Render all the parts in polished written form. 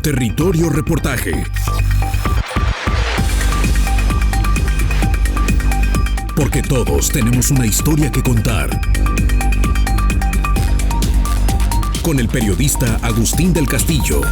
Territorio Reportaje. Porque todos tenemos una historia que contar. Con el periodista Agustín del Castillo.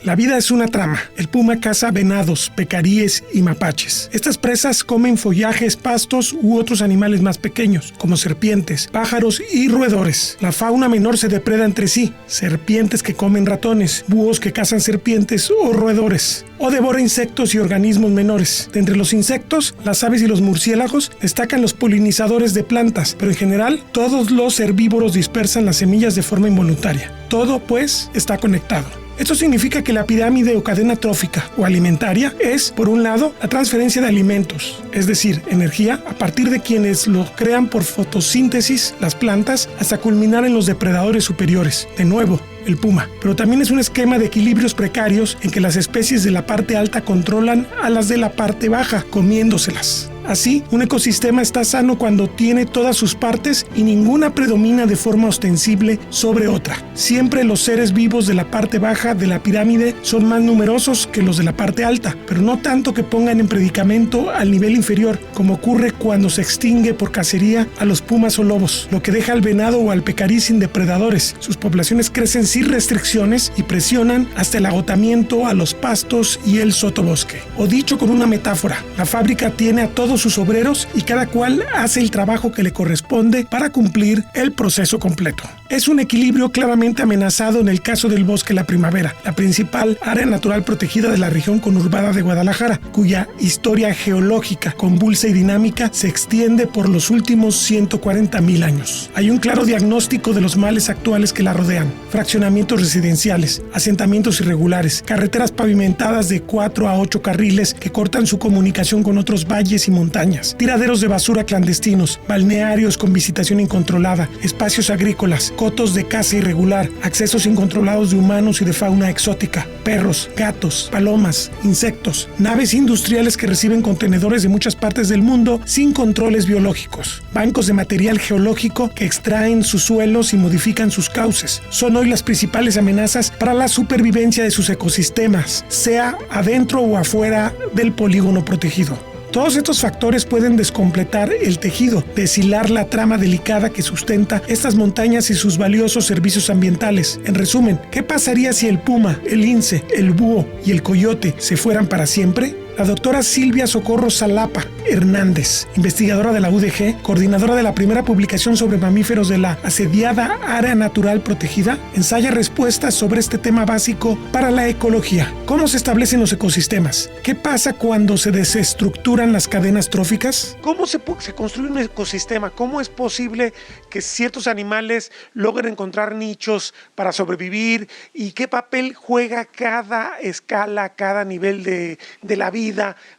La vida es una trama. El puma caza venados, pecaríes y mapaches. Estas presas comen follajes, pastos u otros animales más pequeños, como serpientes, pájaros y roedores. La fauna menor se depreda entre sí. Serpientes que comen ratones, búhos que cazan serpientes o roedores, o devora insectos y organismos menores. De entre los insectos, las aves y los murciélagos destacan los polinizadores de plantas, pero en general, todos los herbívoros dispersan las semillas de forma involuntaria. Todo, pues, está conectado. Esto significa que la pirámide o cadena trófica o alimentaria es, por un lado, la transferencia de alimentos, es decir, energía, a partir de quienes lo crean por fotosíntesis, las plantas, hasta culminar en los depredadores superiores, de nuevo, el puma. Pero también es un esquema de equilibrios precarios en que las especies de la parte alta controlan a las de la parte baja, comiéndoselas. Así, un ecosistema está sano cuando tiene todas sus partes y ninguna predomina de forma ostensible sobre otra. Siempre los seres vivos de la parte baja de la pirámide son más numerosos que los de la parte alta, pero no tanto que pongan en predicamento al nivel inferior, como ocurre cuando se extingue por cacería a los pumas o lobos, lo que deja al venado o al pecarí sin depredadores. Sus poblaciones crecen sin restricciones y presionan hasta el agotamiento a los pastos y el sotobosque. O dicho con una metáfora, la fábrica tiene a todos sus obreros y cada cual hace el trabajo que le corresponde para cumplir el proceso completo. Es un equilibrio claramente amenazado en el caso del Bosque La Primavera, la principal área natural protegida de la región conurbada de Guadalajara, cuya historia geológica, convulsa y dinámica se extiende por los últimos 140,000 años. Hay un claro diagnóstico de los males actuales que la rodean: fraccionamientos residenciales, asentamientos irregulares, carreteras pavimentadas de 4 a 8 carriles que cortan su comunicación con otros valles y montañas, tiraderos de basura clandestinos, balnearios con visitación incontrolada, espacios agrícolas, cotos de caza irregular, accesos incontrolados de humanos y de fauna exótica, perros, gatos, palomas, insectos, naves industriales que reciben contenedores de muchas partes del mundo sin controles biológicos, bancos de material geológico que extraen sus suelos y modifican sus cauces. Son hoy las principales amenazas para la supervivencia de sus ecosistemas, sea adentro o afuera del polígono protegido. Todos estos factores pueden descompletar el tejido, deshilar la trama delicada que sustenta estas montañas y sus valiosos servicios ambientales. En resumen, ¿qué pasaría si el puma, el lince, el búho y el coyote se fueran para siempre? La doctora Silvia Socorro Salapa Hernández, investigadora de la UDG, coordinadora de la primera publicación sobre mamíferos de la asediada área natural protegida, ensaya respuestas sobre este tema básico para la ecología. ¿Cómo se establecen los ecosistemas? ¿Qué pasa cuando se desestructuran las cadenas tróficas? ¿Cómo se construye un ecosistema? ¿Cómo es posible que ciertos animales logren encontrar nichos para sobrevivir? ¿Y qué papel juega cada escala, cada nivel de la vida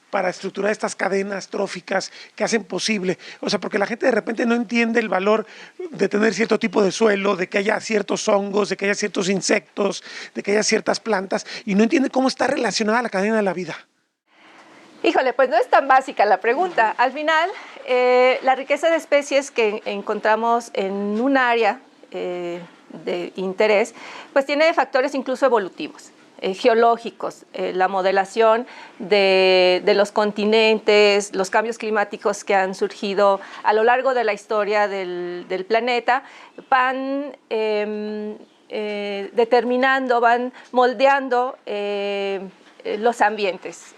para estructurar estas cadenas tróficas que hacen posible? O sea, porque la gente de repente no entiende el valor de tener cierto tipo de suelo, de que haya ciertos hongos, de que haya ciertos insectos, de que haya ciertas plantas, y no entiende cómo está relacionada la cadena de la vida. Híjole, pues no es tan básica la pregunta. Al final, la riqueza de especies que encontramos en un área de interés, pues tiene factores incluso evolutivos. Geológicos, la modelación de los continentes, los cambios climáticos que han surgido a lo largo de la historia del planeta, van determinando, van moldeando los ambientes.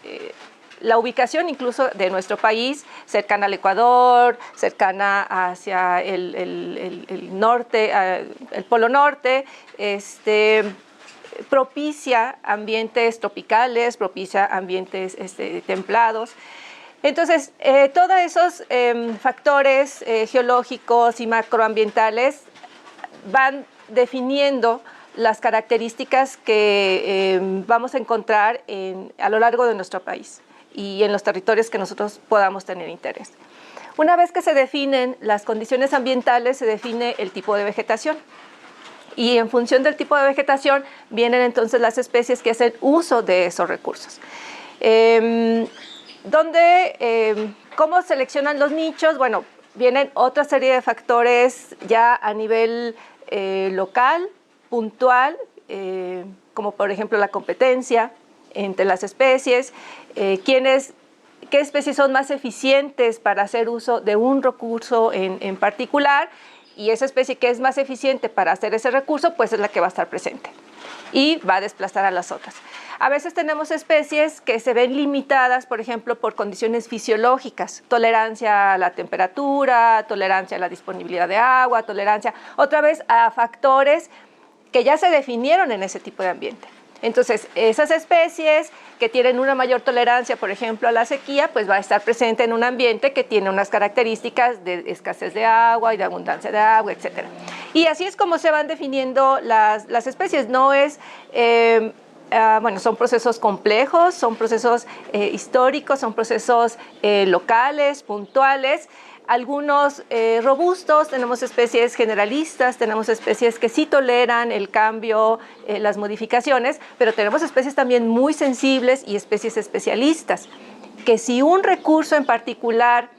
La ubicación incluso de nuestro país, cercana al Ecuador, cercana hacia el norte, el Polo Norte, propicia ambientes tropicales, propicia ambientes templados. Entonces, todos esos factores geológicos y macroambientales van definiendo las características que vamos a encontrar a lo largo de nuestro país y en los territorios que nosotros podamos tener interés. Una vez que se definen las condiciones ambientales, se define el tipo de vegetación. Y en función del tipo de vegetación vienen entonces las especies que hacen uso de esos recursos. ¿Cómo seleccionan los nichos? Bueno, vienen otra serie de factores ya a nivel local, puntual, como por ejemplo la competencia entre las especies, qué especies son más eficientes para hacer uso de un recurso en particular, y esa especie que es más eficiente para hacer ese recurso, pues es la que va a estar presente y va a desplazar a las otras. A veces tenemos especies que se ven limitadas, por ejemplo, por condiciones fisiológicas, tolerancia a la temperatura, tolerancia a la disponibilidad de agua, tolerancia, otra vez, a factores que ya se definieron en ese tipo de ambiente. Entonces, esas especies que tienen una mayor tolerancia, por ejemplo, a la sequía, pues va a estar presente en un ambiente que tiene unas características de escasez de agua y de abundancia de agua, etc. Y así es como se van definiendo las especies. No es, bueno, son procesos complejos, son procesos históricos, son procesos locales, puntuales. Algunos robustos, tenemos especies generalistas, tenemos especies que sí toleran el cambio, las modificaciones, pero tenemos especies también muy sensibles y especies especialistas, que si un recurso en particular,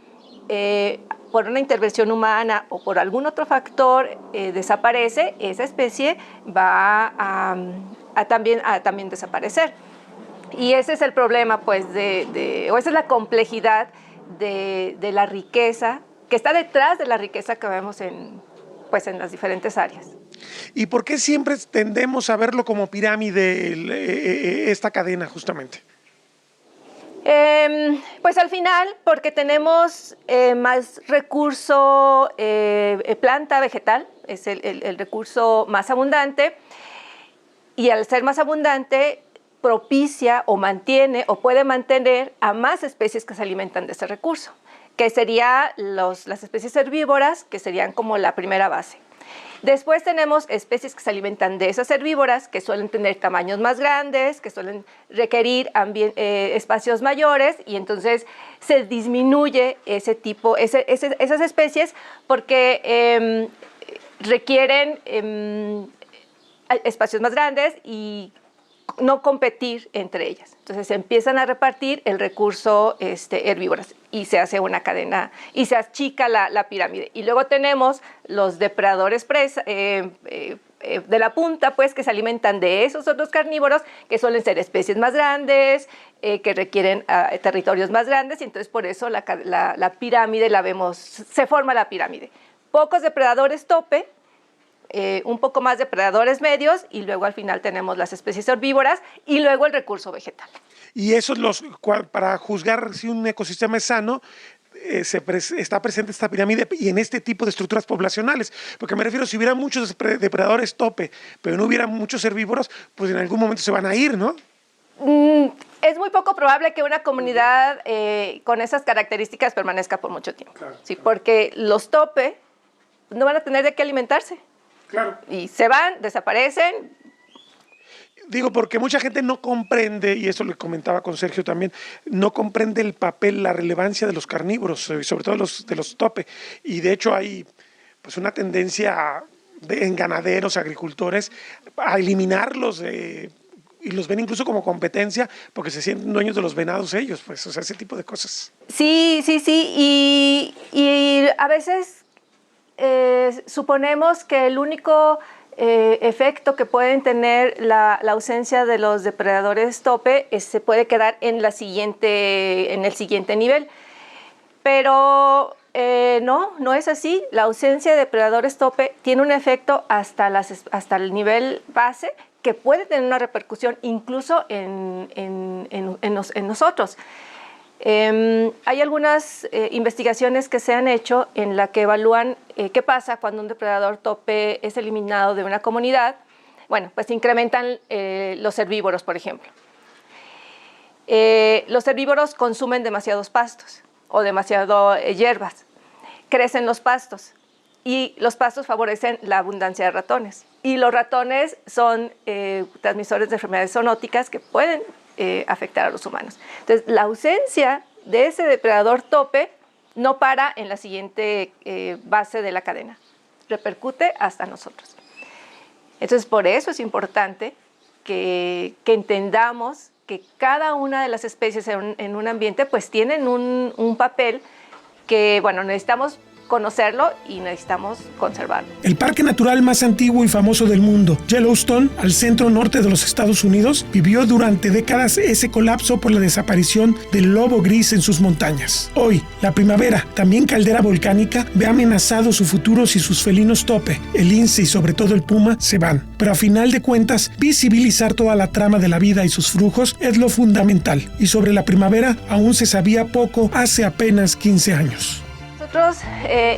por una intervención humana o por algún otro factor desaparece, esa especie va a también desaparecer. Y ese es el problema, pues, o esa es la complejidad de la riqueza, que está detrás de la riqueza que vemos en las diferentes áreas. ¿Y por qué siempre tendemos a verlo como pirámide, esta cadena, justamente? Pues al final, porque tenemos más recurso, planta, vegetal, es el recurso más abundante, y al ser más abundante, propicia o mantiene o puede mantener a más especies que se alimentan de ese recurso, que serían las especies herbívoras, que serían como la primera base. Después tenemos especies que se alimentan de esas herbívoras, que suelen tener tamaños más grandes, que suelen requerir espacios mayores, y entonces se disminuye esas especies porque requieren espacios más grandes y no competir entre ellas. Entonces se empiezan a repartir el recurso herbívoras y se hace una cadena y se achica la pirámide. Y luego tenemos los depredadores de la punta, pues, que se alimentan de esos otros carnívoros, que suelen ser especies más grandes, que requieren territorios más grandes, y entonces por eso la pirámide la vemos, se forma la pirámide. Pocos depredadores tope, un poco más depredadores medios, y luego al final tenemos las especies herbívoras y luego el recurso vegetal. Y eso para juzgar si un ecosistema es sano, está presente esta pirámide y en este tipo de estructuras poblacionales. Porque me refiero, si hubiera muchos depredadores tope, pero no hubiera muchos herbívoros, pues en algún momento se van a ir, ¿no? Es muy poco probable que una comunidad con esas características permanezca por mucho tiempo. Claro, sí, claro. Porque los tope no van a tener de qué alimentarse. Claro. Y se van, desaparecen. Digo, porque mucha gente no comprende, y eso lo comentaba con Sergio también, no comprende el papel, la relevancia de los carnívoros, sobre todo de los tope. Y de hecho hay pues una tendencia en ganaderos, agricultores, a eliminarlos y los ven incluso como competencia porque se sienten dueños de los venados ellos, pues, o sea, ese tipo de cosas. Sí. Y a veces suponemos que el único efecto que pueden tener la ausencia de los depredadores tope se puede quedar en el siguiente nivel. Pero no es así. La ausencia de depredadores tope tiene un efecto hasta el nivel base, que puede tener una repercusión incluso en nosotros. Hay algunas investigaciones que se han hecho en la que evalúan qué pasa cuando un depredador tope es eliminado de una comunidad. Bueno, pues incrementan los herbívoros, por ejemplo. Los herbívoros consumen demasiados pastos o demasiado hierbas. Crecen los pastos y los pastos favorecen la abundancia de ratones. Y los ratones son transmisores de enfermedades zoonóticas que pueden afectar a los humanos. Entonces, la ausencia de ese depredador tope no para en la siguiente base de la cadena, repercute hasta nosotros. Entonces, por eso es importante que entendamos que cada una de las especies en un ambiente pues tienen un papel que, bueno, necesitamos conocerlo y necesitamos conservarlo. El parque natural más antiguo y famoso del mundo, Yellowstone, al centro norte de los Estados Unidos, vivió durante décadas ese colapso por la desaparición del lobo gris en sus montañas. Hoy, la primavera, también caldera volcánica, ve amenazado su futuro si sus felinos tope, el lince y sobre todo el puma se van. Pero a final de cuentas, visibilizar toda la trama de la vida y sus flujos es lo fundamental. Y sobre la primavera aún se sabía poco hace apenas 15 años. Nosotros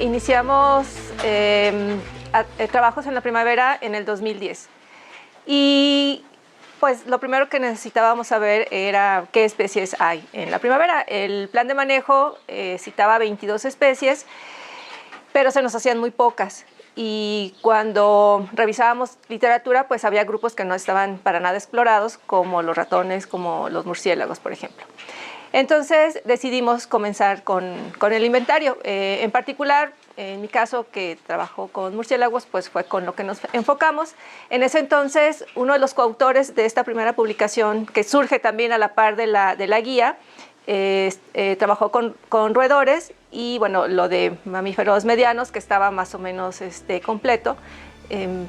iniciamos trabajos en la primavera en el 2010 y pues lo primero que necesitábamos saber era qué especies hay en la primavera. El plan de manejo citaba 22 especies, pero se nos hacían muy pocas. Y cuando revisábamos literatura, pues había grupos que no estaban para nada explorados, como los ratones, como los murciélagos, por ejemplo. Entonces decidimos comenzar con el inventario. En particular, en mi caso, que trabajo con murciélagos, pues fue con lo que nos enfocamos. En ese entonces, uno de los coautores de esta primera publicación, que surge también a la par de la guía, trabajó con roedores y bueno, lo de mamíferos medianos, que estaba más o menos completo.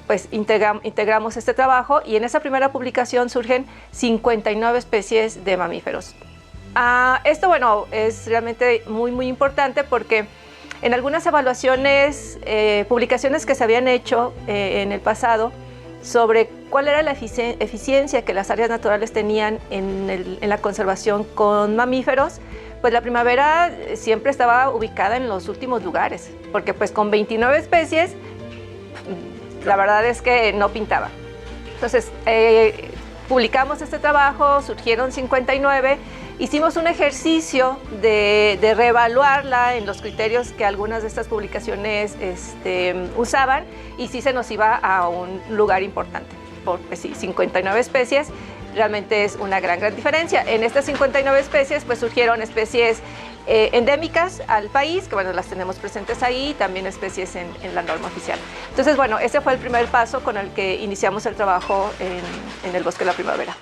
Pues integramos este trabajo y en esa primera publicación surgen 59 especies de mamíferos. Esto, bueno, es realmente muy, muy importante porque en algunas evaluaciones, publicaciones que se habían hecho en el pasado sobre cuál era la eficiencia que las áreas naturales tenían en la conservación con mamíferos, pues la primavera siempre estaba ubicada en los últimos lugares, porque pues con 29 especies, la verdad es que no pintaba. Entonces, publicamos este trabajo, surgieron 59, hicimos un ejercicio de reevaluarla en los criterios que algunas de estas publicaciones usaban y sí se nos iba a un lugar importante, porque sí, 59 especies realmente es una gran diferencia. En estas 59 especies pues surgieron especies endémicas al país, que bueno, las tenemos presentes ahí, también especies en la norma oficial. Entonces, bueno, ese fue el primer paso con el que iniciamos el trabajo en el Bosque de la Primavera.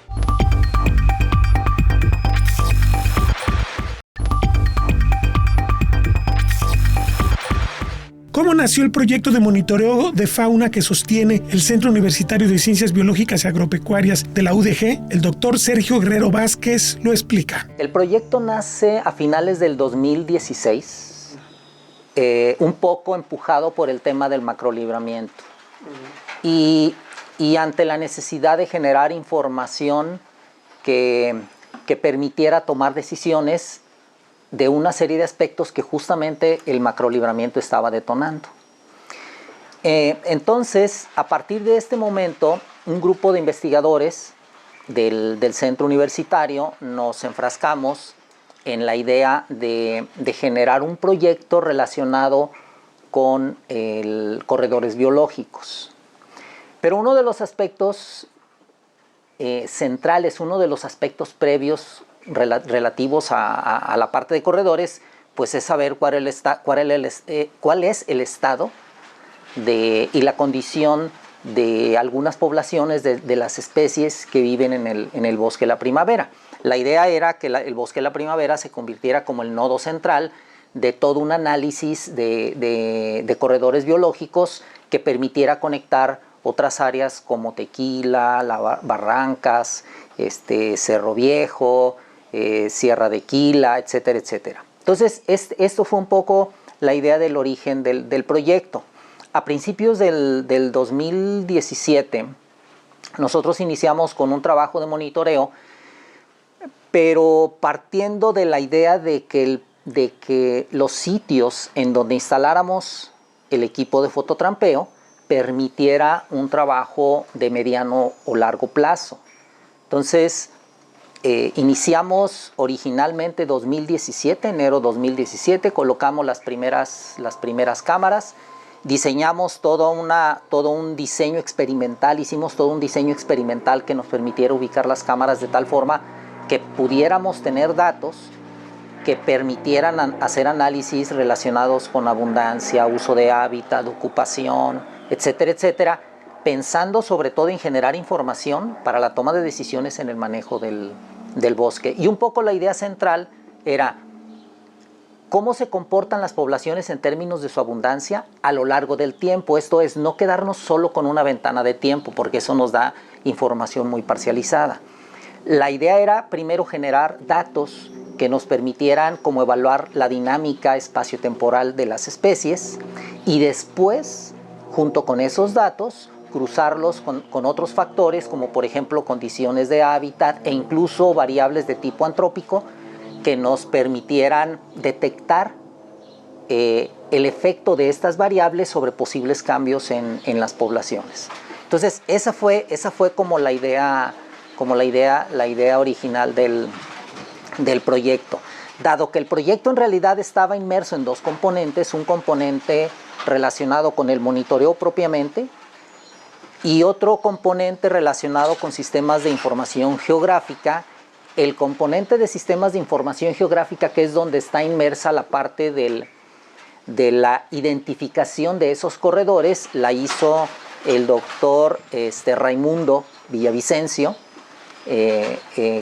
¿Cómo nació el proyecto de monitoreo de fauna que sostiene el Centro Universitario de Ciencias Biológicas y Agropecuarias de la UDG? El doctor Sergio Guerrero Vázquez lo explica. El proyecto nace a finales del 2016, un poco empujado por el tema del macrolibramiento. Y ante la necesidad de generar información que permitiera tomar decisiones de una serie de aspectos que justamente el macrolibramiento estaba detonando. Entonces, a partir de este momento, un grupo de investigadores del centro universitario nos enfrascamos en la idea de generar un proyecto relacionado con corredores biológicos. Pero uno de los aspectos centrales, uno de los aspectos previos relativos a la parte de corredores, pues es saber cuál es el estado y la condición de algunas poblaciones de las especies que viven en el Bosque de la Primavera. La idea era que el Bosque de la Primavera se convirtiera como el nodo central de todo un análisis de corredores biológicos que permitiera conectar otras áreas como Tequila, Barrancas, Cerro Viejo, Sierra de Quila, etcétera, etcétera. Entonces, esto fue un poco la idea del origen del proyecto. A principios del 2017, nosotros iniciamos con un trabajo de monitoreo, pero partiendo de la idea de que los sitios en donde instaláramos el equipo de fototrampeo permitiera un trabajo de mediano o largo plazo. Entonces, iniciamos originalmente 2017, enero 2017, colocamos las primeras cámaras, diseñamos todo un diseño experimental, hicimos todo un diseño experimental que nos permitiera ubicar las cámaras de tal forma que pudiéramos tener datos que permitieran hacer análisis relacionados con abundancia, uso de hábitat, ocupación, etcétera, etcétera, pensando sobre todo en generar información para la toma de decisiones en el manejo del bosque. Y un poco la idea central era cómo se comportan las poblaciones en términos de su abundancia a lo largo del tiempo. Esto es, no quedarnos solo con una ventana de tiempo, porque eso nos da información muy parcializada. La idea era primero generar datos que nos permitieran como evaluar la dinámica espaciotemporal de las especies y después, junto con esos datos, cruzarlos con otros factores como por ejemplo condiciones de hábitat e incluso variables de tipo antrópico que nos permitieran detectar el efecto de estas variables sobre posibles cambios en las poblaciones. Entonces esa fue como la idea original del proyecto. Dado que el proyecto en realidad estaba inmerso en dos componentes, un componente relacionado con el monitoreo propiamente y otro componente relacionado con sistemas de información geográfica. El componente de sistemas de información geográfica, que es donde está inmersa la parte de la identificación de esos corredores, la hizo el doctor Raimundo Villavicencio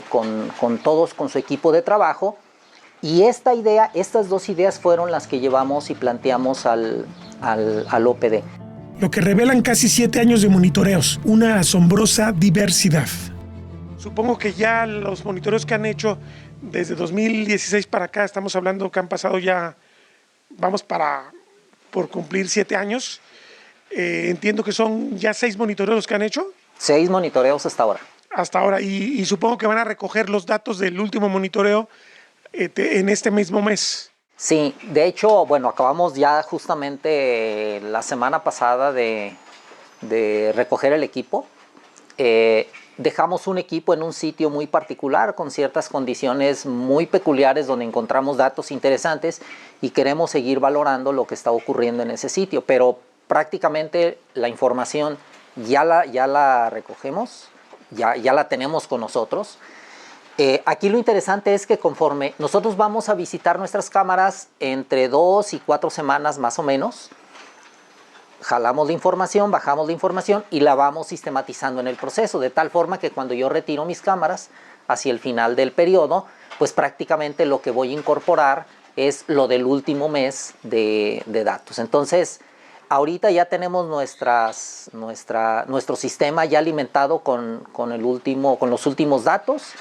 con su equipo de trabajo. Y estas dos ideas fueron las que llevamos y planteamos al OPD. Lo que revelan casi 7 años de monitoreos, una asombrosa diversidad. Supongo que ya los monitoreos que han hecho desde 2016 para acá, estamos hablando que han pasado ya, vamos por cumplir 7 años. Entiendo que son ya 6 monitoreos que han hecho. 6 monitoreos hasta ahora. Hasta ahora, y supongo que van a recoger los datos del último monitoreo en este mismo mes. Sí, de hecho, bueno, acabamos ya justamente la semana pasada de recoger el equipo. Dejamos un equipo en un sitio muy particular con ciertas condiciones muy peculiares donde encontramos datos interesantes y queremos seguir valorando lo que está ocurriendo en ese sitio, pero prácticamente la información ya la recogemos, ya la tenemos con nosotros. Aquí lo interesante es que conforme nosotros vamos a visitar nuestras cámaras entre 2 y 4 semanas más o menos, jalamos la información, bajamos la información y la vamos sistematizando en el proceso, de tal forma que cuando yo retiro mis cámaras hacia el final del periodo, pues prácticamente lo que voy a incorporar es lo del último mes de datos. Entonces, ahorita ya tenemos nuestro sistema ya alimentado con los últimos datos.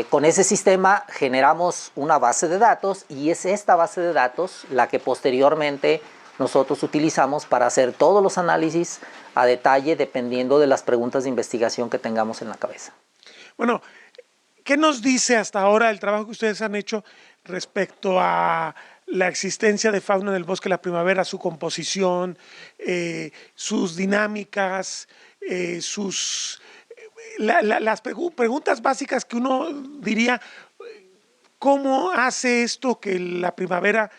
Con ese sistema generamos una base de datos y es esta base de datos la que posteriormente nosotros utilizamos para hacer todos los análisis a detalle dependiendo de las preguntas de investigación que tengamos en la cabeza. Bueno, ¿qué nos dice hasta ahora el trabajo que ustedes han hecho respecto a la existencia de fauna en el bosque de la primavera, su composición, sus dinámicas, las preguntas básicas que uno diría, ¿cómo hace esto que la primavera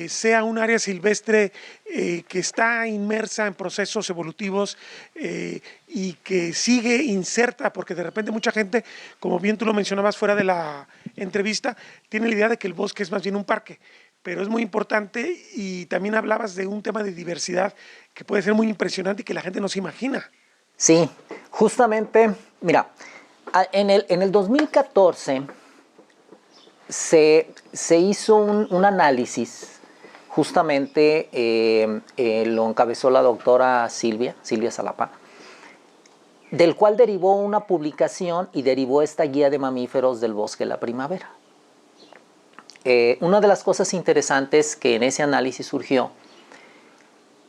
sea un área silvestre que está inmersa en procesos evolutivos y que sigue inserta? Porque de repente mucha gente, como bien tú lo mencionabas fuera de la entrevista, tiene la idea de que el bosque es más bien un parque, pero es muy importante, y también hablabas de un tema de diversidad que puede ser muy impresionante y que la gente no se imagina. Sí, justamente, mira, en el 2014 se hizo un análisis, justamente lo encabezó la doctora Silvia Salapa, del cual derivó una publicación y derivó esta guía de mamíferos del bosque de la primavera. Una de las cosas interesantes que en ese análisis surgió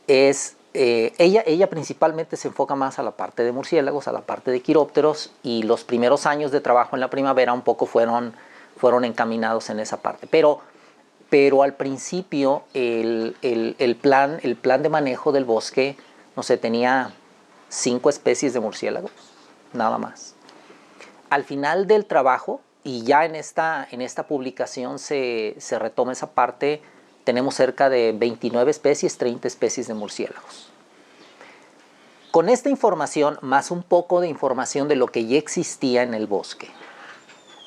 es, ella principalmente se enfoca más a la parte de murciélagos, a la parte de quirópteros, y los primeros años de trabajo en la primavera un poco fueron encaminados en esa parte. Pero al principio el plan de manejo del bosque, no sé, tenía 5 especies de murciélagos, nada más. Al final del trabajo, y ya en esta publicación se retoma esa parte, tenemos cerca de 29 especies, 30 especies de murciélagos. Con esta información, más un poco de información de lo que ya existía en el bosque,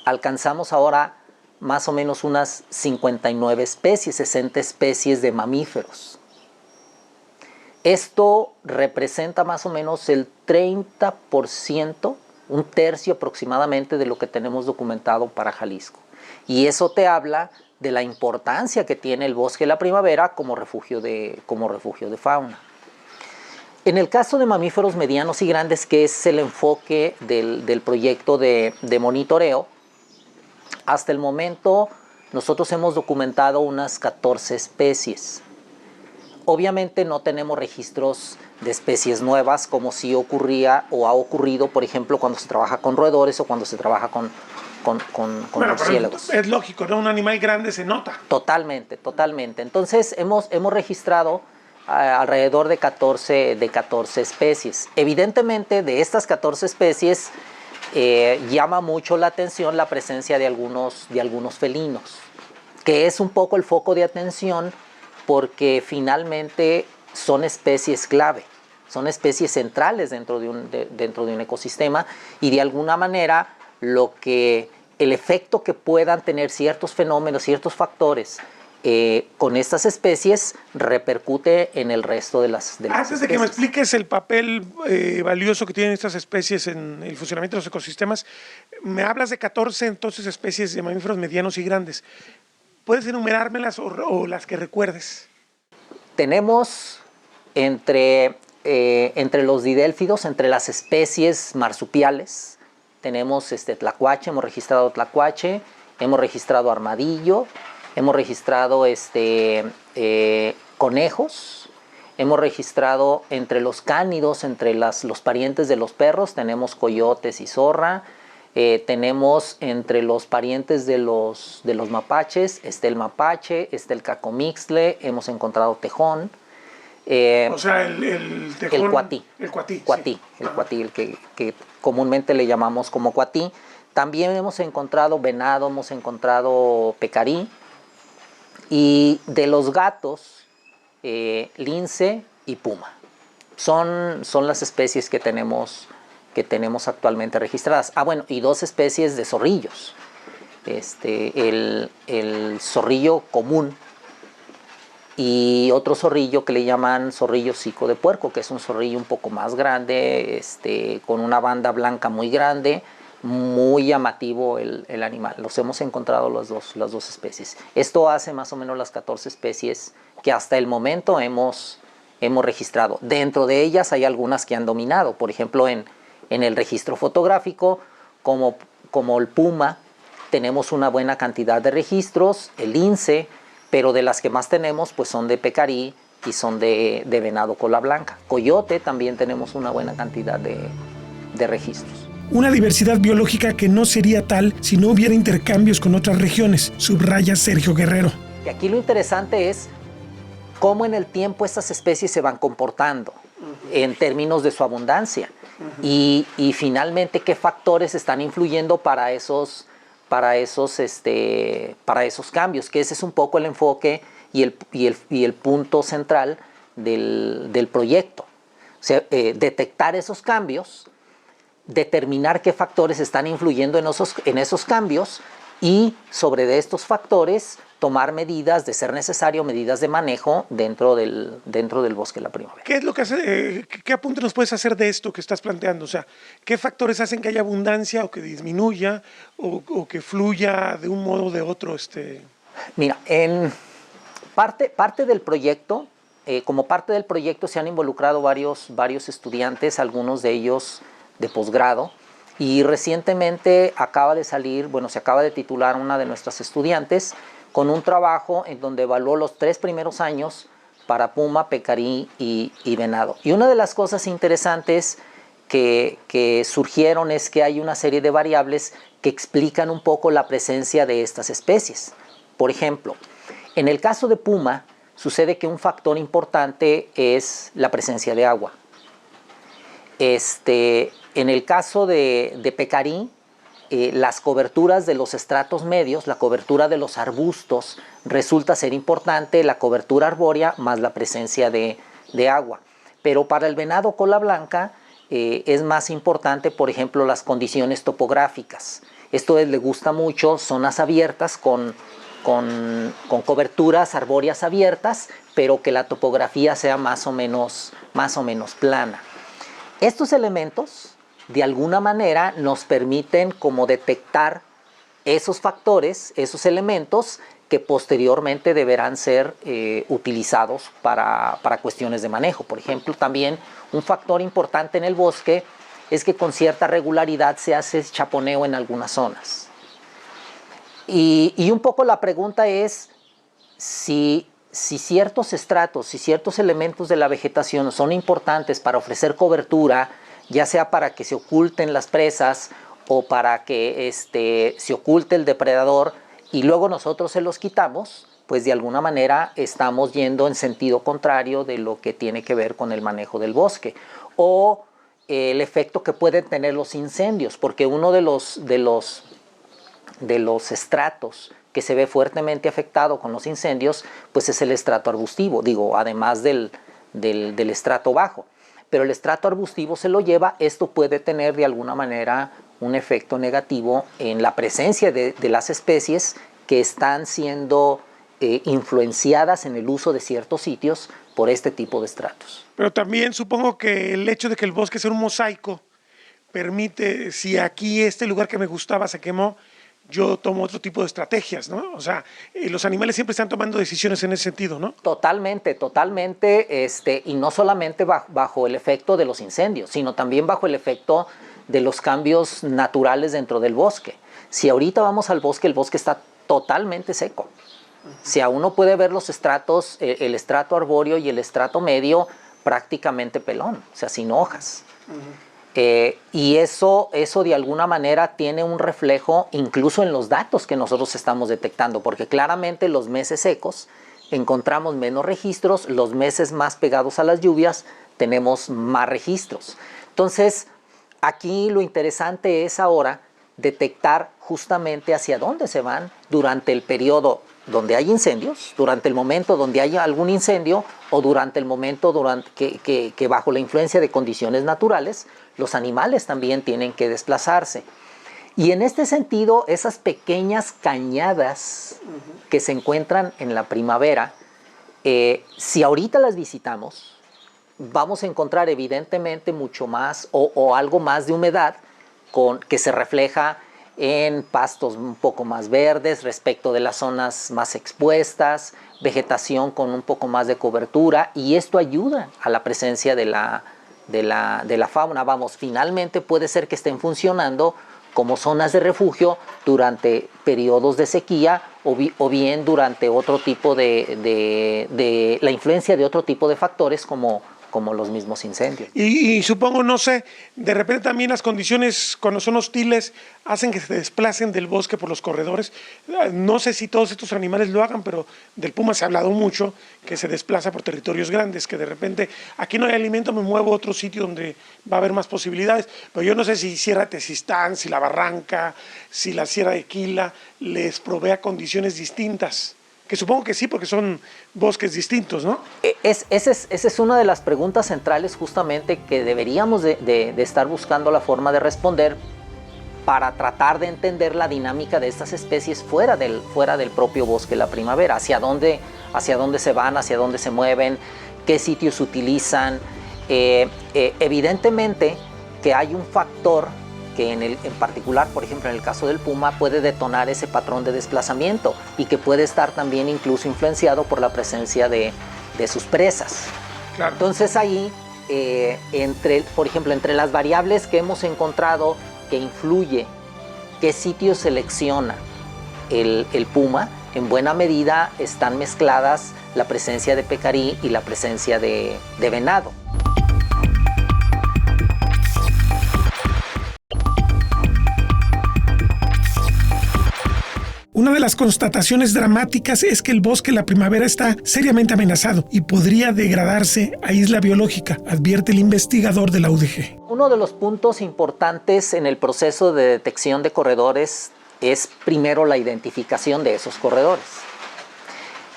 alcanzamos ahora más o menos unas 59 especies, 60 especies de mamíferos. Esto representa más o menos el 30%, un tercio aproximadamente de lo que tenemos documentado para Jalisco. Y eso te habla de la importancia que tiene el bosque de la primavera como refugio de fauna. En el caso de mamíferos medianos y grandes, que es el enfoque del proyecto de monitoreo, hasta el momento nosotros hemos documentado unas 14 especies. Obviamente no tenemos registros de especies nuevas como sí ocurría o ha ocurrido, por ejemplo, cuando se trabaja con roedores o cuando se trabaja con murciélagos. Es lógico, ¿no? Un animal grande se nota. Totalmente, totalmente. Entonces hemos registrado alrededor de 14 especies. Evidentemente, de estas 14 especies llama mucho la atención la presencia de algunos felinos, que es un poco el foco de atención porque finalmente son especies clave, son especies centrales dentro de un ecosistema y de alguna manera el efecto que puedan tener ciertos fenómenos, ciertos factores con estas especies repercute en el resto de las especies. Antes de que me expliques el papel valioso que tienen estas especies en el funcionamiento de los ecosistemas, me hablas de 14 entonces especies de mamíferos medianos y grandes. ¿Puedes enumerármelas o las que recuerdes? Tenemos entre los didélfidos, entre las especies marsupiales, tenemos tlacuache, hemos registrado tlacuache, hemos registrado armadillo, hemos registrado conejos, hemos registrado entre los cánidos, entre los parientes de los perros, tenemos coyotes y zorra. Tenemos entre los parientes de los mapaches, el mapache, el cacomixtle, hemos encontrado tejón. O sea, el tejón. El cuatí. El cuatí. Sí. El cuatí, el que comúnmente le llamamos como cuatí. También hemos encontrado venado, hemos encontrado pecarí. Y de los gatos, lince y puma. Son las especies que tenemos actualmente registradas. Bueno, y 2 especies de zorrillos. El zorrillo común y otro zorrillo que le llaman zorrillo hocico de puerco, que es un zorrillo un poco más grande, con una banda blanca muy grande, muy llamativo el animal. Los hemos encontrado las dos especies. Esto hace más o menos las 14 especies que hasta el momento hemos registrado. Dentro de ellas hay algunas que han dominado. Por ejemplo, en el registro fotográfico, como el puma, tenemos una buena cantidad de registros, el lince, pero de las que más tenemos pues son de pecarí y son de venado cola blanca. Coyote también tenemos una buena cantidad de registros. Una diversidad biológica que no sería tal si no hubiera intercambios con otras regiones, subraya Sergio Guerrero. Y aquí lo interesante es cómo en el tiempo estas especies se van comportando en términos de su abundancia. Y finalmente qué factores están influyendo para esos cambios, que ese es un poco el enfoque y el punto central del proyecto. O sea, detectar esos cambios, determinar qué factores están influyendo en esos cambios y sobre estos factores tomar medidas, de ser necesario, medidas de manejo dentro del bosque de la primavera. ¿Qué es lo que hace, qué apunte nos puedes hacer de esto que estás planteando? O sea, ¿qué factores hacen que haya abundancia o que disminuya o que fluya de un modo o de otro? Mira, en parte del proyecto, como parte del proyecto se han involucrado varios estudiantes, algunos de ellos de posgrado, y recientemente se acaba de titular una de nuestras estudiantes con un trabajo en donde evaluó los 3 primeros años para puma, pecarí y venado. Y una de las cosas interesantes que surgieron es que hay una serie de variables que explican un poco la presencia de estas especies. Por ejemplo, en el caso de puma, sucede que un factor importante es la presencia de agua. En el caso de pecarí, las coberturas de los estratos medios, la cobertura de los arbustos, resulta ser importante, la cobertura arbórea más la presencia de agua. Pero para el venado cola blanca es más importante, por ejemplo, las condiciones topográficas. Esto le gusta mucho zonas abiertas con coberturas arbóreas abiertas, pero que la topografía sea más o menos plana. Estos elementos de alguna manera nos permiten como detectar esos factores, esos elementos que posteriormente deberán ser utilizados para cuestiones de manejo. Por ejemplo, también un factor importante en el bosque es que con cierta regularidad se hace chaponeo en algunas zonas. Y un poco la pregunta es si ciertos estratos, si ciertos elementos de la vegetación son importantes para ofrecer cobertura, ya sea para que se oculten las presas o para que se oculte el depredador y luego nosotros se los quitamos, pues de alguna manera estamos yendo en sentido contrario de lo que tiene que ver con el manejo del bosque. O el efecto que pueden tener los incendios, porque uno de los estratos que se ve fuertemente afectado con los incendios, pues es el estrato arbustivo, además del estrato bajo. Pero el estrato arbustivo se lo lleva, esto puede tener de alguna manera un efecto negativo en la presencia de las especies que están siendo influenciadas en el uso de ciertos sitios por este tipo de estratos. Pero también supongo que el hecho de que el bosque sea un mosaico permite, si aquí este lugar que me gustaba se quemó, yo tomo otro tipo de estrategias, ¿no? O sea, los animales siempre están tomando decisiones en ese sentido, ¿no? Totalmente, y no solamente bajo el efecto de los incendios, sino también bajo el efecto de los cambios naturales dentro del bosque. Si ahorita vamos al bosque, el bosque está totalmente seco. Si aún no puede ver los estratos, el estrato arbóreo y el estrato medio prácticamente pelón, o sea, sin hojas. Y eso de alguna manera tiene un reflejo incluso en los datos que nosotros estamos detectando, porque claramente los meses secos encontramos menos registros, los meses más pegados a las lluvias tenemos más registros. Entonces, aquí lo interesante es ahora detectar justamente hacia dónde se van durante el periodo donde hay incendios, durante el momento donde haya algún incendio o durante el momento que bajo la influencia de condiciones naturales los animales también tienen que desplazarse. Y en este sentido, esas pequeñas cañadas que se encuentran en la primavera, si ahorita las visitamos, vamos a encontrar evidentemente mucho más o algo más de humedad que se refleja en pastos un poco más verdes respecto de las zonas más expuestas, vegetación con un poco más de cobertura, y esto ayuda a la presencia de la fauna. Vamos, finalmente puede ser que estén funcionando como zonas de refugio durante periodos de sequía o bien durante otro tipo de la influencia de otro tipo de factores como los mismos incendios. Y supongo, no sé, de repente también las condiciones cuando son hostiles hacen que se desplacen del bosque por los corredores. No sé si todos estos animales lo hagan, pero del puma se ha hablado mucho, que se desplaza por territorios grandes, que de repente aquí no hay alimento, me muevo a otro sitio donde va a haber más posibilidades. Pero yo no sé si Sierra Tezistán, si la Barranca, si la Sierra de Quila les provea condiciones distintas. Que supongo que sí, porque son bosques distintos, ¿no? Esa es una de las preguntas centrales justamente que deberíamos de estar buscando la forma de responder para tratar de entender la dinámica de estas especies fuera del propio bosque la primavera, hacia dónde se van, hacia dónde se mueven, qué sitios utilizan. Evidentemente que hay un factor que en particular, por ejemplo, en el caso del puma, puede detonar ese patrón de desplazamiento y que puede estar también incluso influenciado por la presencia de sus presas. Claro. Entonces ahí, por ejemplo, entre las variables que hemos encontrado que influye qué sitio selecciona el puma, en buena medida están mezcladas la presencia de pecarí y la presencia de venado. Una de las constataciones dramáticas es que el bosque en la primavera está seriamente amenazado y podría degradarse a isla biológica, advierte el investigador de la UDG. Uno de los puntos importantes en el proceso de detección de corredores es primero la identificación de esos corredores.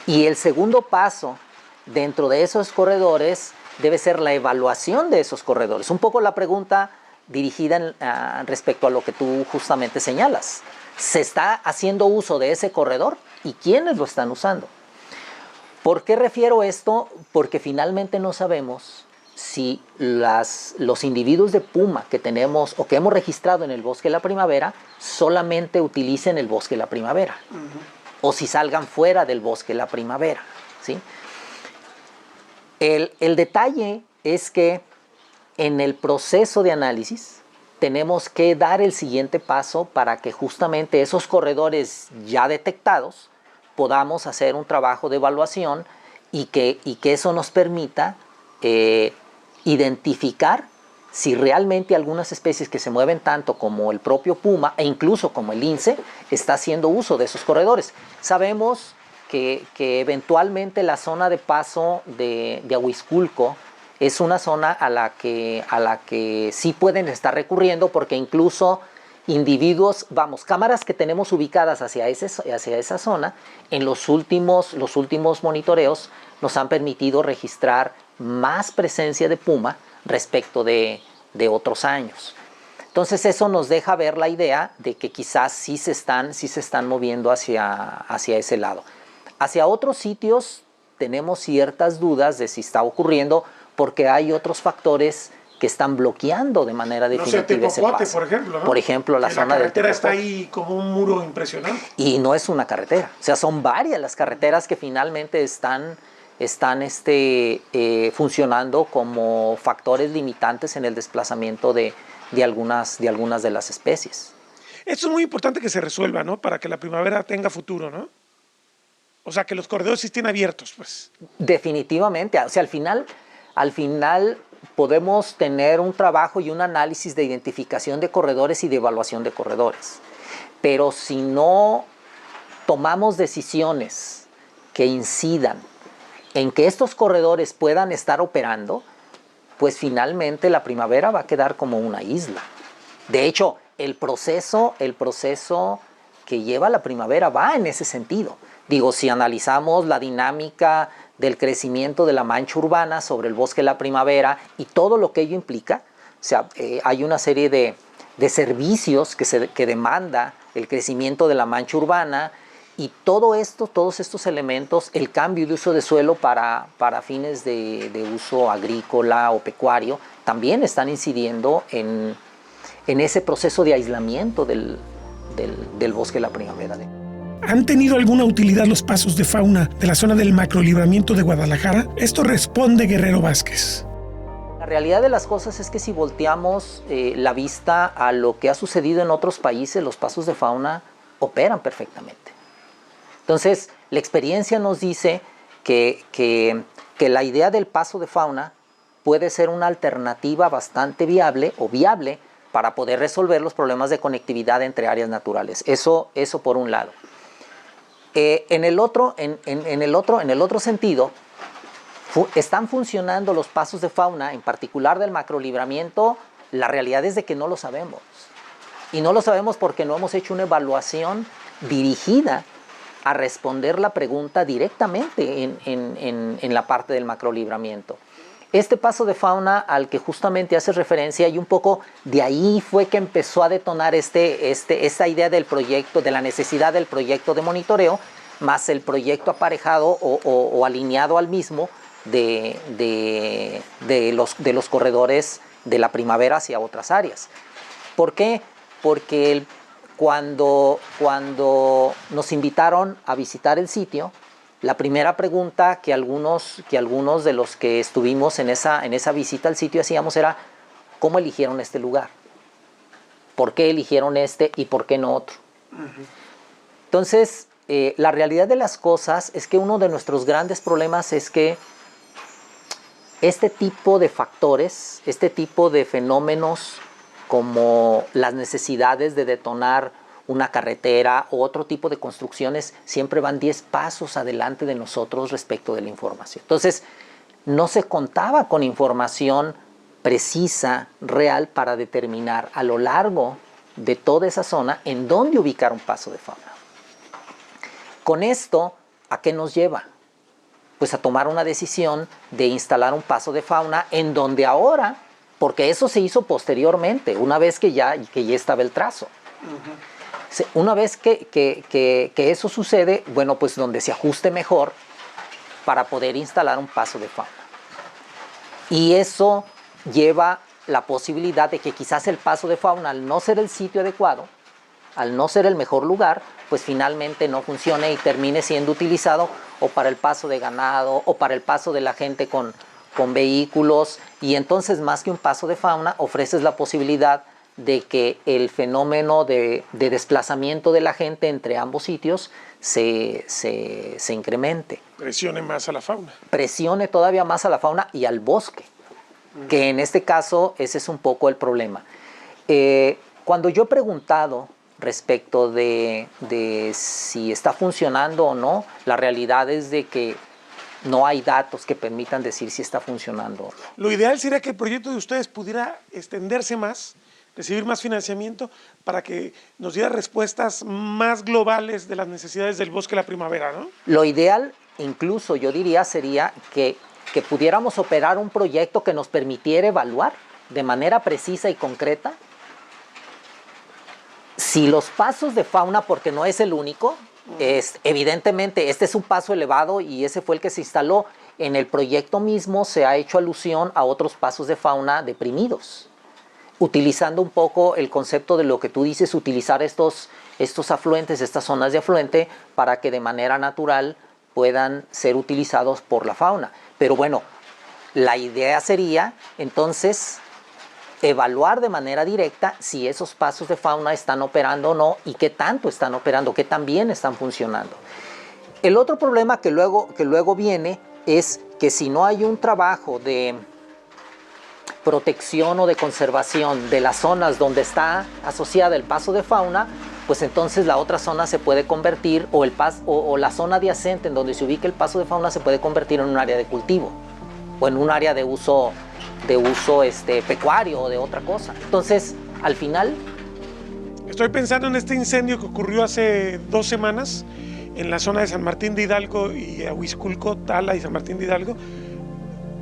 Y el segundo paso dentro de esos corredores debe ser la evaluación de esos corredores. Un poco la pregunta dirigida respecto a lo que tú justamente señalas. ¿Se está haciendo uso de ese corredor? ¿Y quiénes lo están usando? ¿Por qué refiero esto? Porque finalmente no sabemos si los individuos de puma que tenemos o que hemos registrado en el bosque de la primavera solamente utilicen el bosque de la primavera, o si salgan fuera del bosque de la primavera, ¿sí? El detalle es que en el proceso de análisis tenemos que dar el siguiente paso para que justamente esos corredores ya detectados podamos hacer un trabajo de evaluación y que eso nos permita identificar si realmente algunas especies que se mueven tanto como el propio puma e incluso como el lince está haciendo uso de esos corredores. Sabemos que eventualmente la zona de paso de Ahuizculco es una zona a la que sí pueden estar recurriendo, porque incluso individuos, cámaras que tenemos ubicadas hacia esa zona, en los últimos monitoreos nos han permitido registrar más presencia de puma respecto de otros años. Entonces eso nos deja ver la idea de que quizás sí se están moviendo hacia ese lado. Hacia otros sitios tenemos ciertas dudas de si está ocurriendo, porque hay otros factores que están bloqueando de manera definitiva ese paso. Por ejemplo, ¿no? Por ejemplo, la zona del carretera está ahí como un muro impresionante. Y no es una carretera, o sea, son varias las carreteras que finalmente están funcionando como factores limitantes en el desplazamiento de algunas de las especies. Esto es muy importante que se resuelva, ¿no? Para que la primavera tenga futuro, ¿no? O sea, que los corredores sí estén abiertos, pues. Definitivamente, o sea, al final podemos tener un trabajo y un análisis de identificación de corredores y de evaluación de corredores. Pero si no tomamos decisiones que incidan en que estos corredores puedan estar operando, pues finalmente la primavera va a quedar como una isla. De hecho, el proceso que lleva la primavera va en ese sentido. Digo, si analizamos la dinámica del crecimiento de la mancha urbana sobre el bosque de la primavera y todo lo que ello implica, o sea, hay una serie de servicios que demanda el crecimiento de la mancha urbana, y todos estos elementos, el cambio de uso de suelo para fines de uso agrícola o pecuario, también están incidiendo en ese proceso de aislamiento del bosque de la primavera. ¿Han tenido alguna utilidad los pasos de fauna de la zona del macrolibramiento de Guadalajara? Esto responde Guerrero Vázquez. La realidad de las cosas es que si volteamos la vista a lo que ha sucedido en otros países, los pasos de fauna operan perfectamente. Entonces, la experiencia nos dice que la idea del paso de fauna puede ser una alternativa bastante viable para poder resolver los problemas de conectividad entre áreas naturales. Eso por un lado. En el otro sentido, están funcionando los pasos de fauna, en particular del macrolibramiento. La realidad es de que no lo sabemos. Y no lo sabemos porque no hemos hecho una evaluación dirigida a responder la pregunta directamente en la parte del macrolibramiento. Este paso de fauna al que justamente hace referencia, y un poco de ahí fue que empezó a detonar esta idea del proyecto, de la necesidad del proyecto de monitoreo, más el proyecto aparejado o alineado al mismo de los corredores de la primavera hacia otras áreas. ¿Por qué? Porque cuando nos invitaron a visitar el sitio, la primera pregunta que algunos de los que estuvimos en esa visita al sitio hacíamos era: ¿cómo eligieron este lugar? ¿Por qué eligieron este y por qué no otro? Entonces, la realidad de las cosas es que uno de nuestros grandes problemas es que este tipo de factores, este tipo de fenómenos como las necesidades de detonar una carretera o otro tipo de construcciones, siempre van 10 pasos adelante de nosotros respecto de la información. Entonces, no se contaba con información precisa, real, para determinar a lo largo de toda esa zona en dónde ubicar un paso de fauna. Con esto, ¿a qué nos lleva? Pues a tomar una decisión de instalar un paso de fauna en donde ahora, porque eso se hizo posteriormente, una vez que ya estaba el trazo. Una vez que eso sucede, bueno, pues donde se ajuste mejor para poder instalar un paso de fauna. Y eso lleva la posibilidad de que quizás el paso de fauna, al no ser el sitio adecuado, al no ser el mejor lugar, pues finalmente no funcione y termine siendo utilizado o para el paso de ganado o para el paso de la gente con vehículos. Y entonces, más que un paso de fauna, ofreces la posibilidad de que el fenómeno de desplazamiento de la gente entre ambos sitios se incremente. Presione más a la fauna. Presione todavía más a la fauna y al bosque, que en este caso ese es un poco el problema. Cuando yo he preguntado respecto de si está funcionando o no, la realidad es de que no hay datos que permitan decir si está funcionando o no. Lo ideal sería que el proyecto de ustedes pudiera extenderse más, recibir más financiamiento para que nos diera respuestas más globales de las necesidades del bosque de la primavera, ¿no? Lo ideal, incluso yo diría, sería que pudiéramos operar un proyecto que nos permitiera evaluar de manera precisa y concreta si los pasos de fauna, porque no es el único, evidentemente este es un paso elevado y ese fue el que se instaló. En el proyecto mismo se ha hecho alusión a otros pasos de fauna deprimidos, utilizando un poco el concepto de lo que tú dices, utilizar estos afluentes, estas zonas de afluente, para que de manera natural puedan ser utilizados por la fauna. Pero bueno, la idea sería entonces evaluar de manera directa si esos pasos de fauna están operando o no y qué tanto están operando, qué tan bien están funcionando. El otro problema que luego viene es que si no hay un trabajo de protección o de conservación de las zonas donde está asociada el paso de fauna, pues entonces la otra zona se puede convertir, o la zona adyacente en donde se ubica el paso de fauna se puede convertir en un área de cultivo o en un área de uso pecuario o de otra cosa. Entonces, al final... Estoy pensando en este incendio que ocurrió hace 2 semanas en la zona de San Martín de Hidalgo y Ahuizculco, Tala y San Martín de Hidalgo.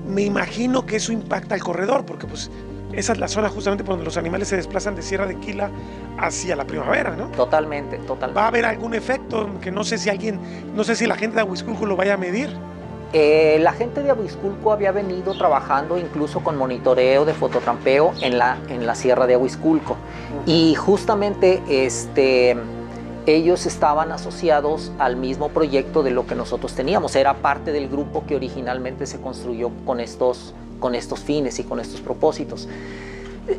Me imagino que eso impacta al corredor, porque pues esa es la zona justamente por donde los animales se desplazan de Sierra de Quila hacia la primavera, ¿no? Totalmente. ¿Va a haber algún efecto que no sé si la gente de Ahuizculco lo vaya a medir? La gente de Ahuizculco había venido trabajando incluso con monitoreo de fototrampeo en la Sierra de Ahuizculco. Y justamente ellos estaban asociados al mismo proyecto de lo que nosotros teníamos. Era parte del grupo que originalmente se construyó con estos fines y con estos propósitos.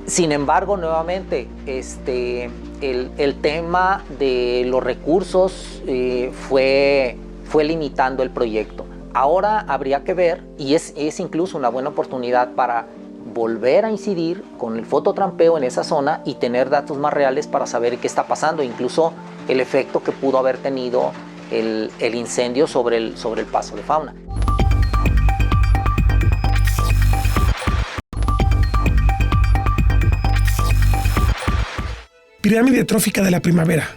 Sin embargo, nuevamente, el tema de los recursos fue limitando el proyecto. Ahora habría que ver, y es incluso una buena oportunidad para volver a incidir con el fototrampeo en esa zona y tener datos más reales para saber qué está pasando, incluso el efecto que pudo haber tenido el incendio sobre el paso de fauna. Pirámide trófica de la primavera.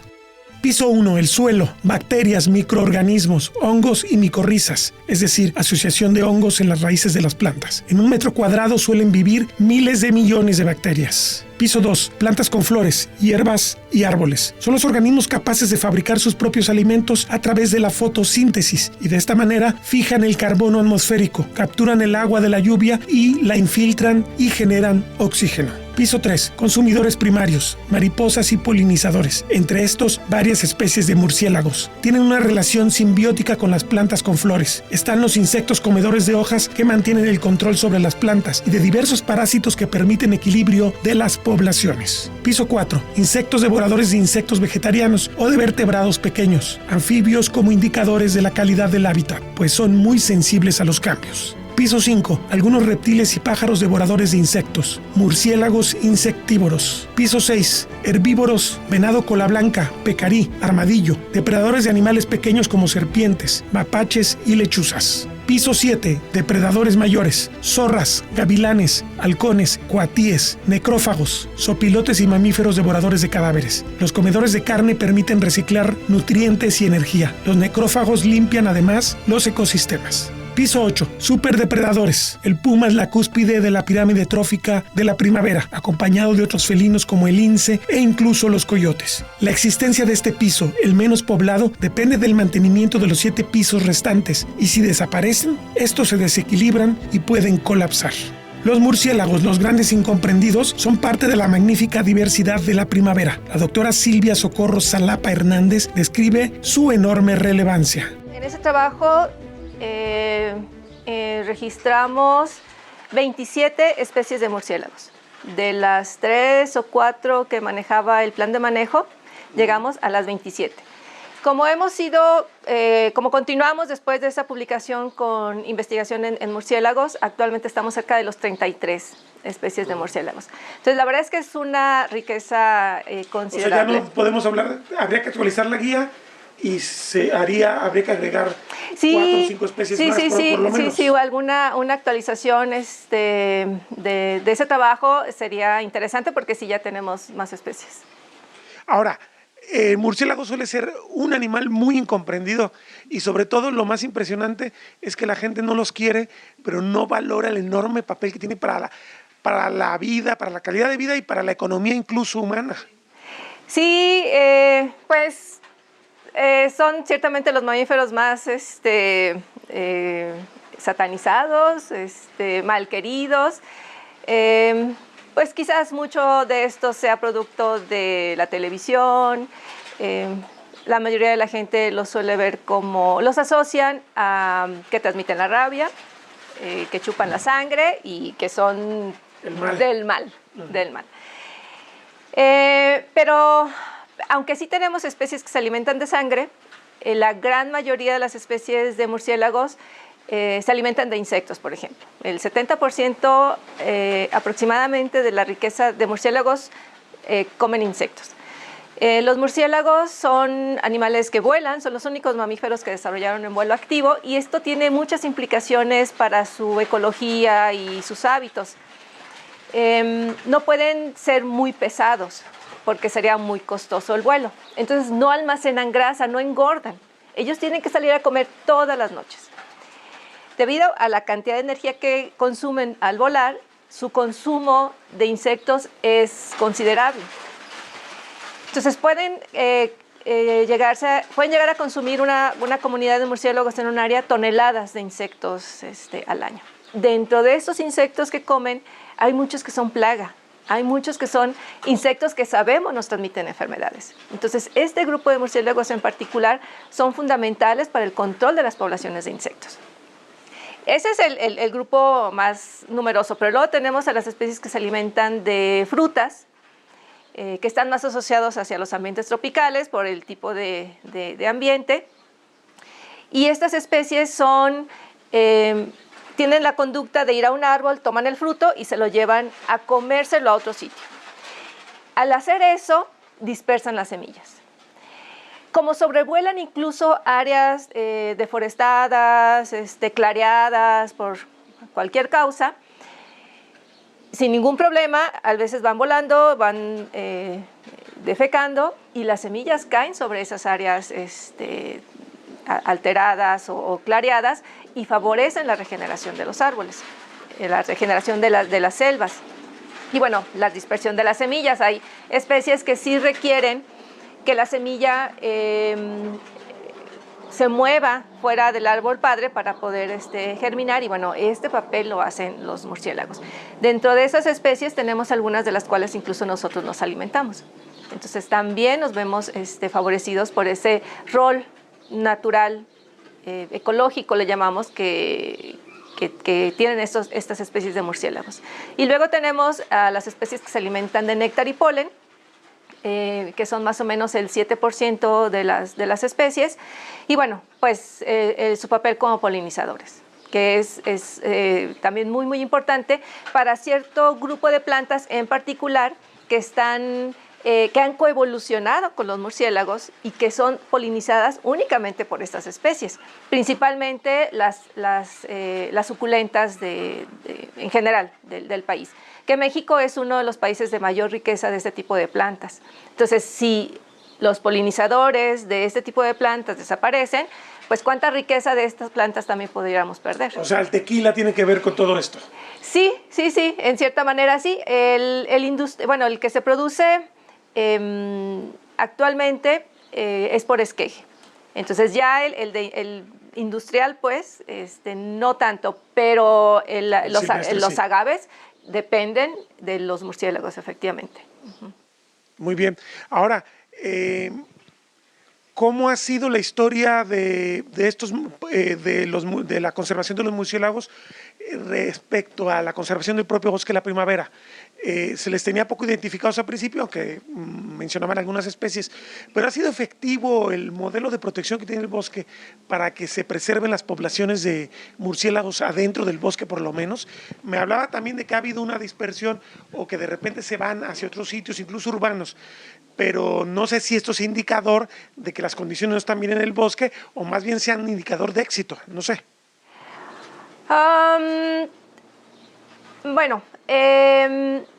Piso 1, el suelo, bacterias, microorganismos, hongos y micorrizas, es decir, asociación de hongos en las raíces de las plantas. En 1 metro cuadrado suelen vivir miles de millones de bacterias. Piso 2, plantas con flores, hierbas y árboles. Son los organismos capaces de fabricar sus propios alimentos a través de la fotosíntesis y de esta manera fijan el carbono atmosférico, capturan el agua de la lluvia y la infiltran y generan oxígeno. Piso 3. Consumidores primarios, mariposas y polinizadores. Entre estos, varias especies de murciélagos. Tienen una relación simbiótica con las plantas con flores. Están los insectos comedores de hojas que mantienen el control sobre las plantas y de diversos parásitos que permiten equilibrio de las poblaciones. Piso 4. Insectos devoradores de insectos vegetarianos o de vertebrados pequeños. Anfibios como indicadores de la calidad del hábitat, pues son muy sensibles a los cambios. Piso 5. Algunos reptiles y pájaros devoradores de insectos. Murciélagos insectívoros. Piso 6. Herbívoros, venado cola blanca, pecarí, armadillo. Depredadores de animales pequeños como serpientes, mapaches y lechuzas. Piso 7. Depredadores mayores. Zorras, gavilanes, halcones, coatíes, necrófagos, zopilotes y mamíferos devoradores de cadáveres. Los comedores de carne permiten reciclar nutrientes y energía. Los necrófagos limpian además los ecosistemas. Piso 8. Superdepredadores. El puma es la cúspide de la pirámide trófica de la primavera, acompañado de otros felinos como el lince e incluso los coyotes. La existencia de este piso, el menos poblado, depende del mantenimiento de los 7 pisos restantes, y si desaparecen, estos se desequilibran y pueden colapsar. Los murciélagos, los grandes incomprendidos, son parte de la magnífica diversidad de la primavera. La doctora Silvia Socorro Salapa Hernández describe su enorme relevancia. En ese trabajo registramos 27 especies de murciélagos. De las 3 o 4 que manejaba el plan de manejo, llegamos a las 27. Como continuamos después de esa publicación con investigación en murciélagos, actualmente estamos cerca de los 33 especies de murciélagos. Entonces, la verdad es que es una riqueza considerable. O sea, ya no podemos hablar, habría que actualizar la guía y habría que agregar 4 o 5 especies más, por lo menos. Sí, una actualización de ese trabajo sería interesante porque sí ya tenemos más especies. Ahora, el murciélago suele ser un animal muy incomprendido y sobre todo lo más impresionante es que la gente no los quiere, pero no valora el enorme papel que tiene para la vida, para la calidad de vida y para la economía incluso humana. Sí, son ciertamente los mamíferos más satanizados, mal queridos. Pues quizás mucho de esto sea producto de la televisión. La mayoría de la gente los suele ver los asocian a que transmiten la rabia, que chupan la sangre y que son del mal. Pero aunque sí tenemos especies que se alimentan de sangre, la gran mayoría de las especies de murciélagos se alimentan de insectos, por ejemplo. El 70% aproximadamente de la riqueza de murciélagos comen insectos. Los murciélagos son animales que vuelan, son los únicos mamíferos que desarrollaron el vuelo activo y esto tiene muchas implicaciones para su ecología y sus hábitos. No pueden ser muy pesados porque sería muy costoso el vuelo. Entonces no almacenan grasa, no engordan. Ellos tienen que salir a comer todas las noches. Debido a la cantidad de energía que consumen al volar, su consumo de insectos es considerable. Entonces pueden llegar a consumir una comunidad de murciélagos en un área toneladas de insectos al año. Dentro de esos insectos que comen, hay muchos que son plaga. Hay muchos que son insectos que sabemos nos transmiten enfermedades. Entonces, este grupo de murciélagos en particular son fundamentales para el control de las poblaciones de insectos. Ese es el grupo más numeroso, pero luego tenemos a las especies que se alimentan de frutas, que están más asociados hacia los ambientes tropicales por el tipo de ambiente. Y estas especies tienen la conducta de ir a un árbol, toman el fruto y se lo llevan a comérselo a otro sitio. Al hacer eso, dispersan las semillas. Como sobrevuelan incluso áreas deforestadas, clareadas por cualquier causa, sin ningún problema, a veces van volando, van defecando y las semillas caen sobre esas áreas alteradas o clareadas y favorecen la regeneración de los árboles, la regeneración de las selvas. Y bueno, la dispersión de las semillas. Hay especies que sí requieren que la semilla se mueva fuera del árbol padre para poder germinar y bueno, este papel lo hacen los murciélagos. Dentro de esas especies tenemos algunas de las cuales incluso nosotros nos alimentamos. Entonces también nos vemos favorecidos por ese rol natural, ecológico le llamamos, que tienen estas especies de murciélagos. Y luego tenemos a las especies que se alimentan de néctar y polen, que son más o menos el 7% de las especies, y bueno, pues su papel como polinizadores, que es también muy, muy importante para cierto grupo de plantas en particular que han coevolucionado con los murciélagos y que son polinizadas únicamente por estas especies, principalmente las suculentas en general del país, que México es uno de los países de mayor riqueza de este tipo de plantas. Entonces, si los polinizadores de este tipo de plantas desaparecen, pues cuánta riqueza de estas plantas también podríamos perder. O sea, el tequila tiene que ver con todo esto. Sí, en cierta manera sí. El que se produce actualmente es por esqueje. Entonces ya el industrial, pues, no tanto, pero los sí. agaves dependen de los murciélagos, efectivamente. Muy bien. Ahora, ¿cómo ha sido la historia de estos de la conservación de los murciélagos respecto a la conservación del propio bosque de la primavera? Se les tenía poco identificados al principio, aunque mencionaban algunas especies, pero ¿ha sido efectivo el modelo de protección que tiene el bosque para que se preserven las poblaciones de murciélagos adentro del bosque por lo menos? Me hablaba también de que ha habido una dispersión o que de repente se van hacia otros sitios, incluso urbanos, pero no sé si esto es indicador de que las condiciones no están bien en el bosque o más bien sean un indicador de éxito, no sé. Bueno,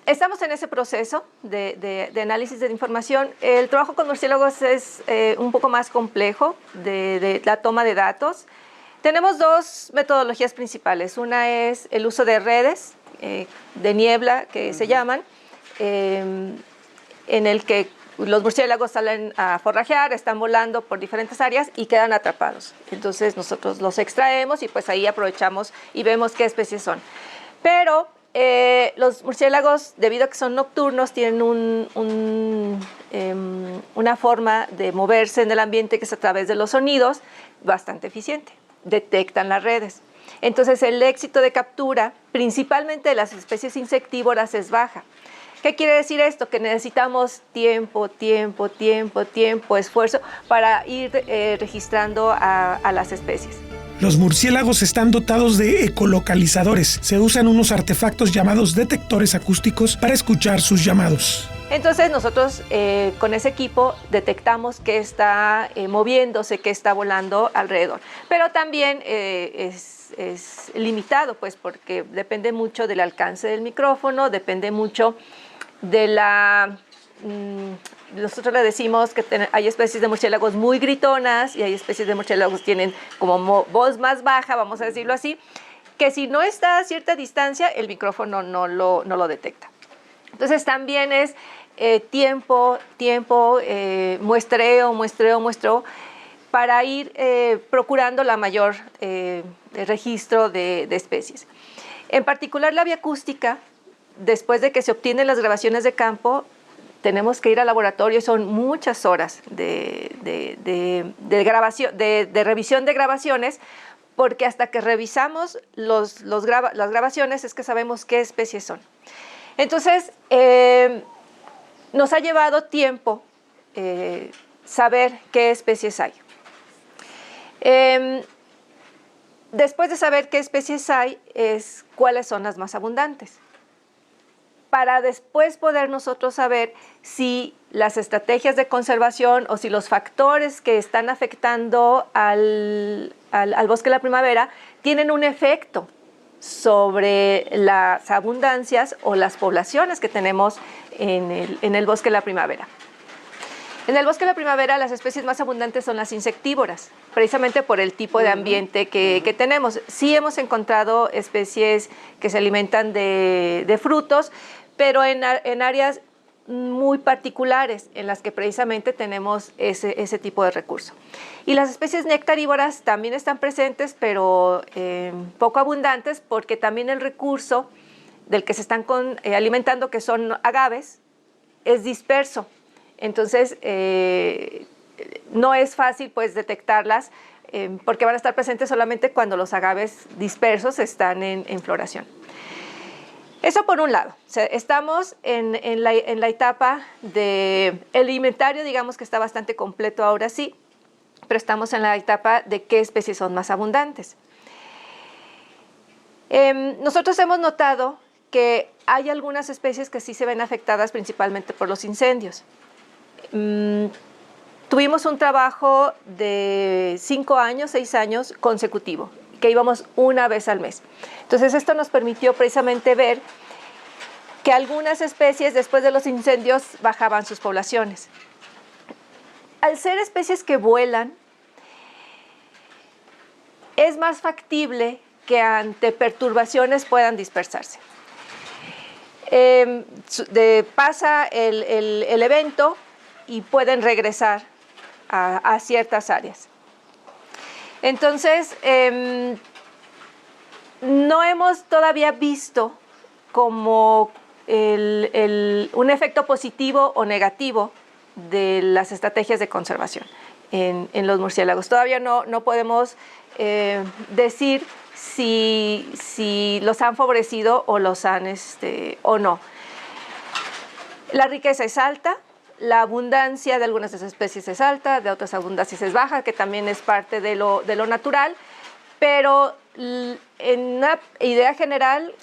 estamos en ese proceso de análisis de información. El trabajo con murciélagos es un poco más complejo de la toma de datos. Tenemos dos metodologías principales. Una es el uso de redes de niebla, que se llaman, en el que los murciélagos salen a forrajear, están volando por diferentes áreas y quedan atrapados. Entonces nosotros los extraemos y pues ahí aprovechamos y vemos qué especies son. Pero los murciélagos, debido a que son nocturnos, tienen una forma de moverse en el ambiente que es a través de los sonidos bastante eficiente. Detectan las redes. Entonces el éxito de captura, principalmente de las especies insectívoras, es baja. ¿Qué quiere decir esto? Que necesitamos tiempo, esfuerzo para ir registrando a las especies. Los murciélagos están dotados de ecolocalizadores. Se usan unos artefactos llamados detectores acústicos para escuchar sus llamados. Entonces nosotros con ese equipo detectamos que está moviéndose, que está volando alrededor. Pero también es limitado, pues, porque depende mucho del alcance del micrófono, depende mucho de la... nosotros le decimos que hay especies de murciélagos muy gritonas y hay especies de murciélagos que tienen como voz más baja, vamos a decirlo así, que si no está a cierta distancia, el micrófono no lo detecta. Entonces también es tiempo, muestreo, para ir procurando la mayor registro de especies. En particular la viacústica, después de que se obtienen las grabaciones de campo, tenemos que ir al laboratorio, son muchas horas de revisión de grabaciones, porque hasta que revisamos las grabaciones es que sabemos qué especies son. Entonces, nos ha llevado tiempo saber qué especies hay. Después de saber qué especies hay, es cuáles son las más abundantes, para después poder nosotros saber si las estrategias de conservación o si los factores que están afectando al bosque de la primavera tienen un efecto sobre las abundancias o las poblaciones que tenemos en el bosque de la primavera. En el bosque de la primavera las especies más abundantes son las insectívoras, precisamente por el tipo de ambiente que tenemos. Sí hemos encontrado especies que se alimentan de frutos, pero en áreas muy particulares en las que precisamente tenemos ese tipo de recurso. Y las especies nectarívoras también están presentes, pero poco abundantes, porque también el recurso del que se están alimentando, que son agaves, es disperso. Entonces, no es fácil pues detectarlas porque van a estar presentes solamente cuando los agaves dispersos están en floración. Eso por un lado. O sea, estamos en la etapa del inventario, digamos que está bastante completo ahora sí, pero estamos en la etapa de qué especies son más abundantes. Nosotros hemos notado que hay algunas especies que sí se ven afectadas principalmente por los incendios. Tuvimos un trabajo de 6 años consecutivo, que íbamos una vez al mes. Entonces esto nos permitió precisamente ver que algunas especies después de los incendios bajaban sus poblaciones. Al ser especies que vuelan, es más factible que ante perturbaciones puedan dispersarse. Pasa el evento y pueden regresar a ciertas áreas. Entonces, no hemos todavía visto como un efecto positivo o negativo de las estrategias de conservación en los murciélagos. Todavía no podemos decir si los han favorecido o los han o no. La riqueza es alta, la abundancia de algunas de esas especies es alta, de otras abundancias es baja, que también es parte de lo natural, pero en una idea general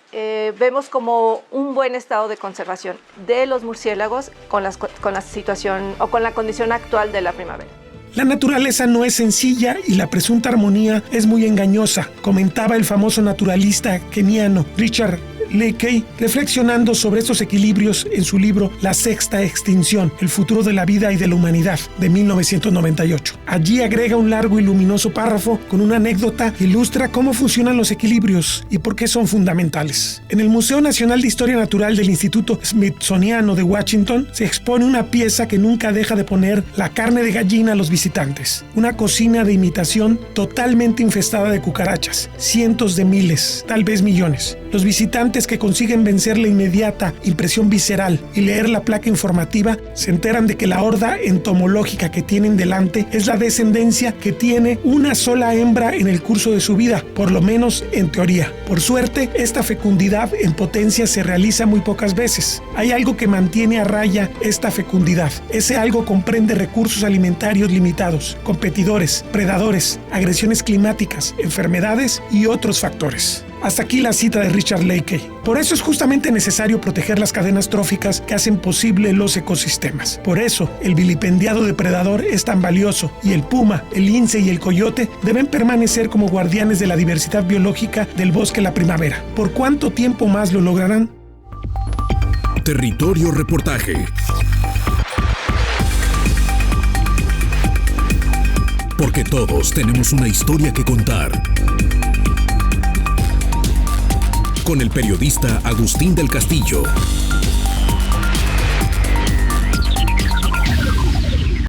vemos como un buen estado de conservación de los murciélagos con la situación o con la condición actual de la primavera. La naturaleza no es sencilla y la presunta armonía es muy engañosa, comentaba el famoso naturalista keniano Richard Leakey, reflexionando sobre estos equilibrios en su libro La Sexta Extinción, el futuro de la vida y de la humanidad, de 1998. Allí agrega un largo y luminoso párrafo con una anécdota que ilustra cómo funcionan los equilibrios y por qué son fundamentales. En el Museo Nacional de Historia Natural del Instituto Smithsoniano de Washington se expone una pieza que nunca deja de poner la carne de gallina a los visitantes. Una cocina de imitación totalmente infestada de cucarachas, cientos de miles, tal vez millones. Los visitantes que consiguen vencer la inmediata impresión visceral y leer la placa informativa se enteran de que la horda entomológica que tienen delante es la descendencia que tiene una sola hembra en el curso de su vida, por lo menos en teoría. Por suerte, esta fecundidad en potencia se realiza muy pocas veces. Hay algo que mantiene a raya esta fecundidad. Ese algo comprende recursos alimentarios limitados, competidores, predadores, agresiones climáticas, enfermedades y otros factores. Hasta aquí la cita de Richard Leakey. Por eso es justamente necesario proteger las cadenas tróficas que hacen posible los ecosistemas. Por eso, el vilipendiado depredador es tan valioso y el puma, el lince y el coyote deben permanecer como guardianes de la diversidad biológica del bosque la primavera. ¿Por cuánto tiempo más lo lograrán? Territorio Reportaje. Porque todos tenemos una historia que contar. Con el periodista Agustín del Castillo.